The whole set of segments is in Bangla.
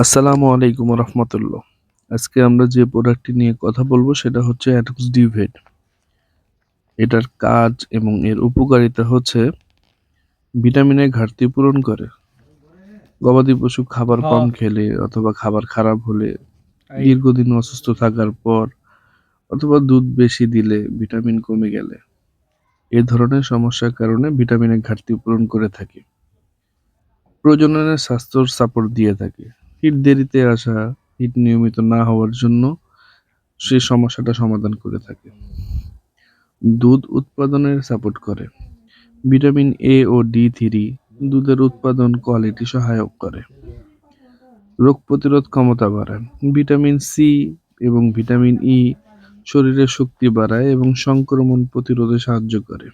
আসসালামু আলাইকুম রহমতুল্লাহ। আজকে আমরা যে প্রোডাক্টটি নিয়ে কথা বলবো সেটা হচ্ছে অ্যাটক্স ডিভেট। এটার কাজ এবং এর উপকারিতা হচ্ছে ভিটামিনের ঘাটতি পূরণ করে। গবাদি পশু খাবার কম খেলে অথবা খাবার খারাপ হলে, দীর্ঘদিন অসুস্থ থাকার পর অথবা দুধ বেশি দিলে, ভিটামিন কমে গেলে, এ ধরনের সমস্যার কারণে ভিটামিনের ঘাটতি পূরণ করে থাকে। প্রজননের স্বাস্থ্যর সাপোর্ট দিয়ে থাকে। হিট দেরিতে আসা, হিট নিয়মিত না হওয়ার জন্য সেই সমস্যাটা সমাধান করে থাকে। দুধ উৎপাদনের সাপোর্ট করে। ভিটামিন এ ও ডি3 দুধের উৎপাদন কোয়ালিটি সহায়ক করে। রোগ প্রতিরোধ ক্ষমতা বাড়ায়। ভিটামিন সি এবং ভিটামিন ই শরীরের শক্তি বাড়ায় এবং সংক্রমণ প্রতিরোধে সাহায্য করে।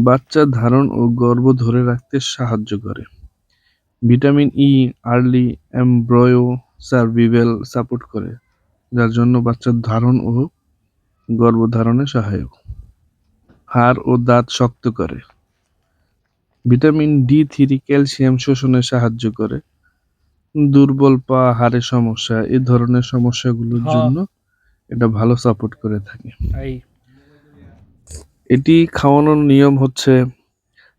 বাচ্চা ধারণ ও গর্ভ ধরে রাখতে সাহায্য করে। Vitamin E early এমব্রয়ো survival support করে, যার জন্য বাচ্চার ধারণ ও গর্ভধারণে সহায়ক। হাড় ও দাঁত শক্ত করে। ভিটামিন ডি3 ক্যালসিয়াম শোষণে সাহায্য করে। দুর্বল পা, হাড়ের সমস্যা, এই ধরনের সমস্যাগুলোর জন্য এটা ভালো সাপোর্ট করে থাকে। এটি খাওয়ানোর নিয়ম হচ্ছে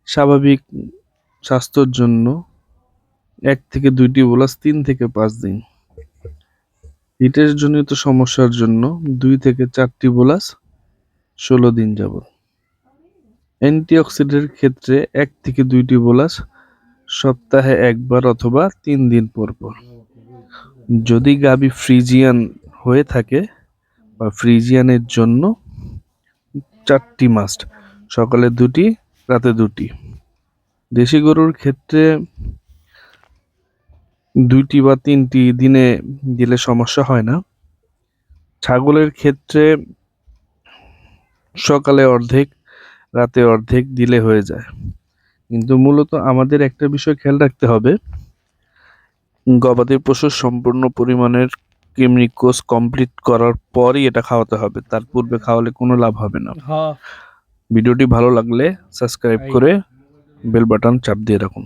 স্বাভাবিক স্বাস্থ্যের জন্য 1 থেকে 2টি বোলাস 3 থেকে 5 দিন। হিটের জনিত সমস্যার জন্য 2 থেকে 4টি বোলাস 16 দিন যাবত। অ্যান্টিঅক্সিডেন্টের ক্ষেত্রে 1 থেকে 2টি বোলাস সপ্তাহে একবার অথবা 3 দিন পর পর। যদি গাভী ফ্রিজিয়ান হয়ে থাকে বা ফ্রিজিয়ানের জন্য 4টি মাস্ট, সকালে 2টি, রাতে 2টি। দেশি গরুর ক্ষেত্রে 2টি বা 3টি দিনে দিলে সমস্যা হয় না। ছাগলের ক্ষেত্রে সকালে অর্ধেক, রাতে অর্ধেক দিলে হয়ে যায়। কিন্তু মূলত আমাদের একটা বিষয় খেয়াল রাখতে হবে, গবাদি পশুর সম্পূর্ণ পরিমাণের কৃমি কোর্স কমপ্লিট করার পরই এটা খাওয়াতে হবে, তার পূর্বে খাওয়ালে কোনো লাভ হবে না। ভিডিওটি ভালো লাগলে সাবস্ক্রাইব করে বেল বাটন চাপ দিয়ে রাখুন।